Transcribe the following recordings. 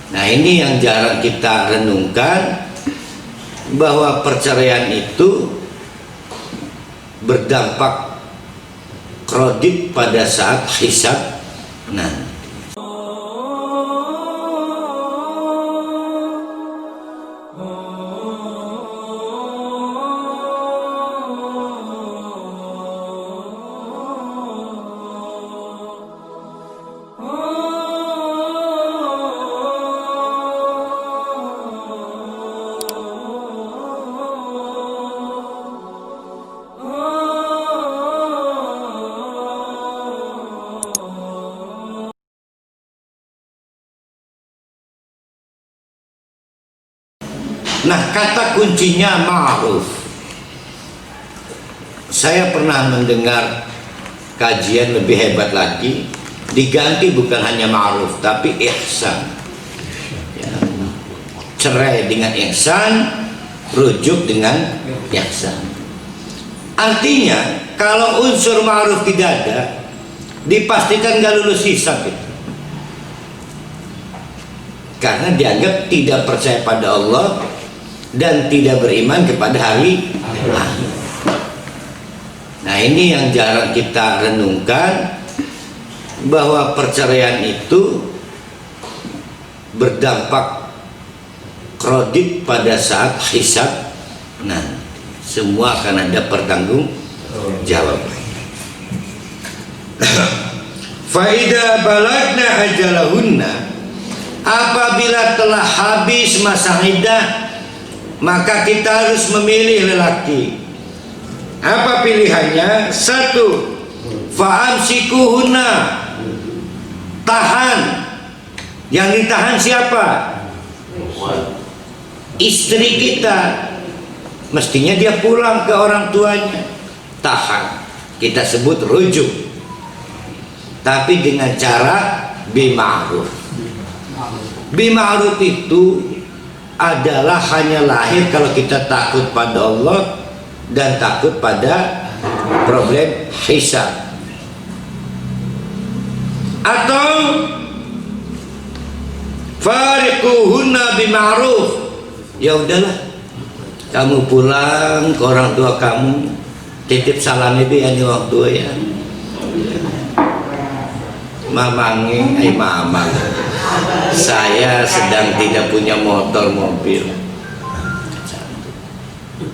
Nah, ini yang jarang kita renungkan, bahwa perceraian itu berdampak kredit pada saat hisab. Nah, kata kuncinya ma'ruf. Saya pernah mendengar kajian lebih hebat lagi, diganti bukan hanya ma'ruf tapi ihsan. Ya. Cerai dengan ihsan, rujuk dengan ihsan. Artinya kalau unsur ma'ruf tidak ada, dipastikan gak lulus hisab itu. Karena dianggap tidak percaya pada Allah dan tidak beriman kepada hari akhir. Nah, ini yang jarang kita renungkan, bahwa perceraian itu berdampak kredit pada saat hisab. Nah, semua akan ada pertanggung jawaban. Faida balagna ajalahunna, apabila telah habis masa iddah, maka kita harus memilih lelaki. Apa pilihannya? Satu, fa'amsikuhunna, tahan. Yang ditahan siapa? Istri kita. Mestinya dia pulang ke orang tuanya. Tahan, kita sebut rujuk, tapi dengan cara bima'ruf. Bima'ruf itu adalah hanya lahir kalau kita takut pada Allah dan takut pada problem hisab. Atau fariquhunna bima'ruf, ya udahlah, kamu pulang ke orang tua kamu, titip salam itu ya di orang tua ya, mamangin, mamang, saya sedang tidak punya motor mobil,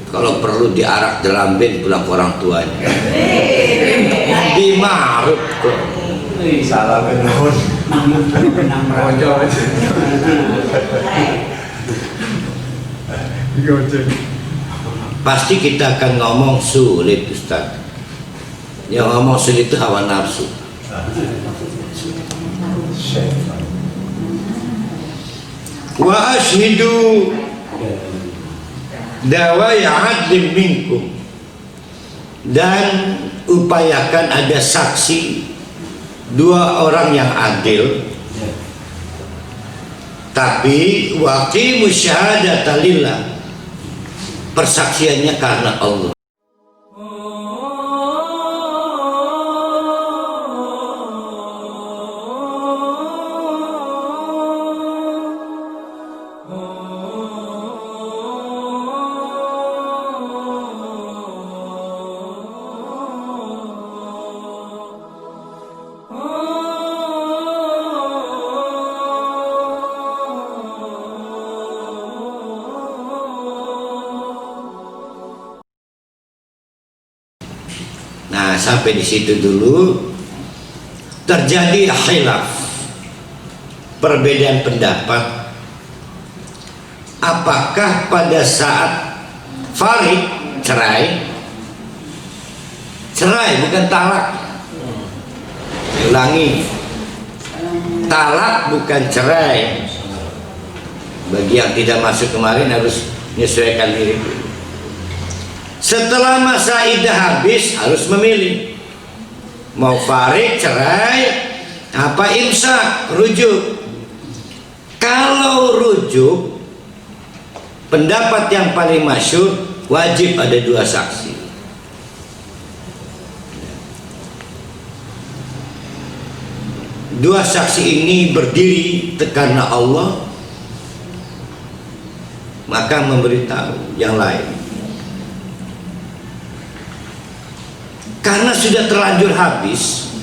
kalau perlu diarak jelambin pulang ke orang tuanya. Bima'ruf kok. Salah benar. Pasti kita akan ngomong sulit, Ustaz. Yang ngomong sulit itu hawa nafsu. Wa ashhidu dawai adlim minkum, dan upayakan ada saksi dua orang yang adil, tapi waqimus syahadata lillah, persaksiannya karena Allah. Nah, sampai di situ dulu. Terjadi khilaf, perbedaan pendapat, apakah pada saat farid, cerai bukan talak, ulangi, talak bukan cerai. Bagi yang tidak masuk kemarin harus menyesuaikan diri. Setelah masa iddah habis harus memilih, mau farid, cerai, apa imsak, rujuk. Kalau rujuk, pendapat yang paling masyhur, wajib ada dua saksi. Dua saksi ini berdiri karena Allah maka memberitahu yang lain. Karena sudah terlanjur habis,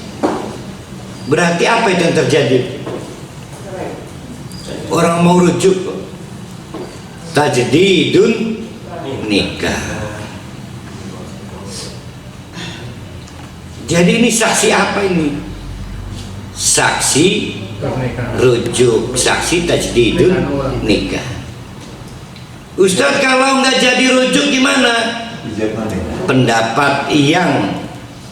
berarti apa itu yang terjadi? Orang mau rujuk, tajdidun nikah. Jadi ini saksi apa ini? Saksi rujuk, saksi tajdidun nikah. Ustaz, kalau nggak jadi rujuk gimana? Pendapat yang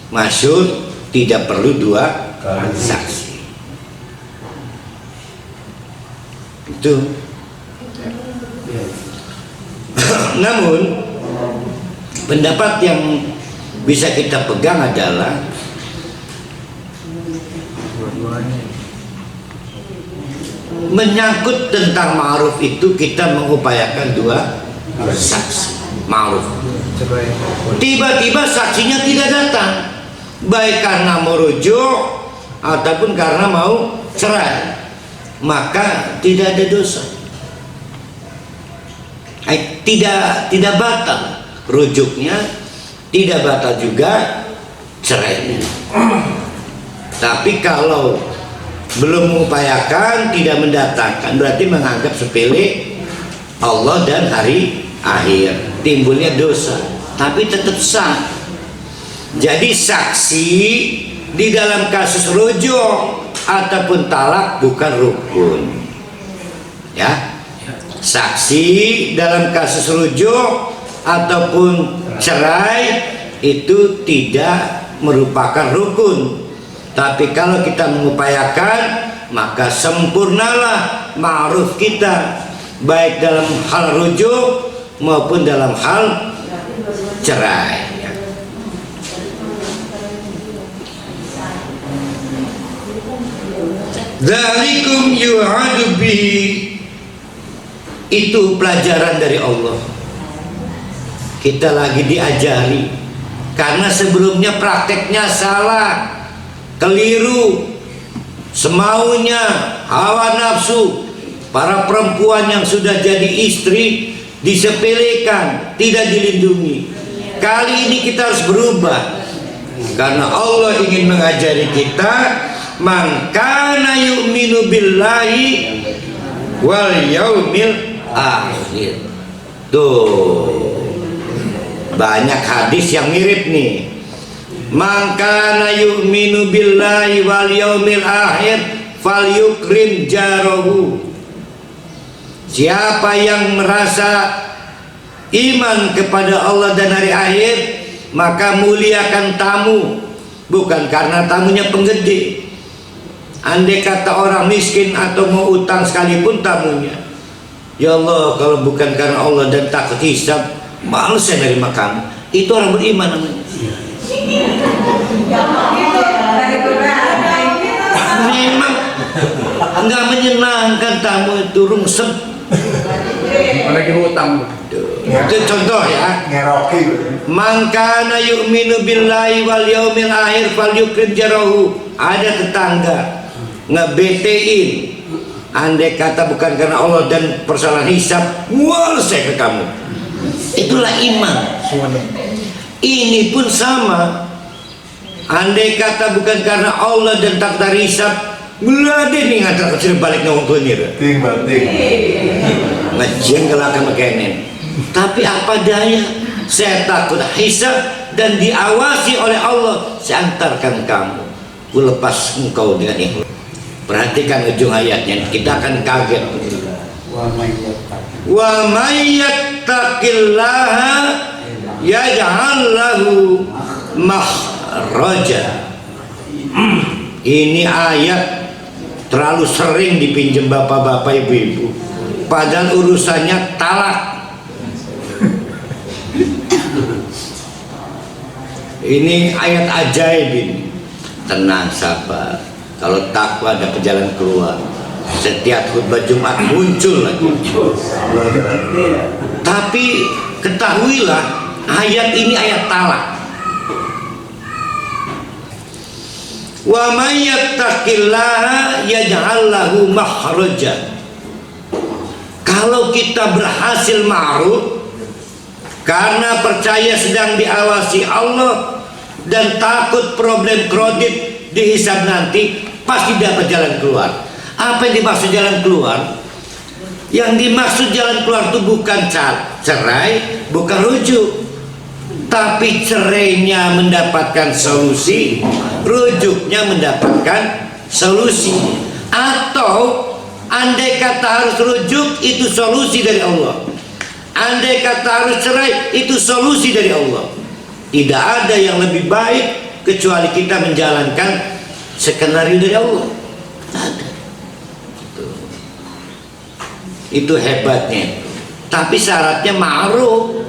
masyhur tidak perlu dua saksi. Itu. Namun pendapat yang bisa kita pegang adalah menyangkut tentang ma'ruf itu kita mengupayakan dua saksi ma'ruf. Tiba-tiba saksinya tidak datang, baik karena mau rujuk ataupun karena mau cerai, maka tidak ada dosa. Tidak batal rujuknya, tidak batal juga cerainya. Tapi kalau belum mengupayakan, tidak mendatangkan, berarti menganggap sepele Allah dan hari akhir, timbulnya dosa, tapi tetap sah. Jadi saksi di dalam kasus rujuk ataupun talak bukan rukun, ya. Saksi dalam kasus rujuk ataupun cerai itu tidak merupakan rukun. Tapi kalau kita mengupayakan, maka sempurnalah ma'ruf kita, baik dalam hal rujuk maupun dalam hal cerai. Dzalikum yu'adu bihi, itu pelajaran dari Allah. Kita lagi diajari, karena sebelumnya prakteknya salah, keliru, semaunya, hawa nafsu. Para perempuan yang sudah jadi istri disepelekan, tidak dilindungi. Kali ini kita harus berubah, karena Allah ingin mengajari kita, man kana yu'minu billahi wal yaumil akhir. Tuh, banyak hadis yang mirip nih. Man kana yu'minu billahi wal yaumil akhir falyukrim jarahu. Siapa yang merasa iman kepada Allah dan hari akhir, maka muliakan tamu, bukan karena tamunya penggede. Andai kata orang miskin atau mau utang sekalipun tamunya, ya Allah, kalau bukan karena Allah dan takut hisab, males saya nerima kamu. Itu orang beriman namanya. Memang nggak menyenangkan tamu itu, rungsep. Lagi hutang. Itu contoh ya. Ngeroki. Man kana yu'minu billahi wal yaumil akhir falyukrim jarahu. Ada tetangga ngebetein, andai kata bukan karena Allah dan persoalan hisab, wah saya ke kamu. Itulah iman. Ini pun sama, andai kata bukan karena Allah dan takdir hisab, mulai nih ngantar kecil balik ngomong penir. Ting. Ngajian kelakar mekenen. Tapi apa daya, saya takut hisab dan diawasi oleh Allah. Saya antarkan kamu, ku lepas engkau dengan ikhlas. Perhatikan ujung ayatnya, kita akan kaget. Wa may yattaqillaha yaj'al lahu makhraja. Ini ayat terlalu sering dipinjam bapak-bapak, ibu-ibu, padahal urusannya talak. Ini ayat ajaib ini. Tenang, sabar. Kalau takwa ada jalan keluar. Setiap khutbah Jumat muncul lagi. Tapi ketahuilah, ayat ini ayat talak. Wa may yattaqillaha yaj'al lahu makhraja. Kalau Kalau kita berhasil ma'ruf karena percaya sedang diawasi Allah dan takut problem kredit dihisab nanti, pasti dapat jalan keluar. Apa yang dimaksud jalan keluar? Yang dimaksud jalan keluar itu bukan cerai, bukan rujuk, tapi cerainya mendapatkan solusi, rujuknya mendapatkan solusi. Atau andai kata harus rujuk, itu solusi dari Allah. Andai kata harus cerai, itu solusi dari Allah. Tidak ada yang lebih baik kecuali kita menjalankan skenario dari Allah. Ada. Itu hebatnya. Tapi syaratnya ma'ruf.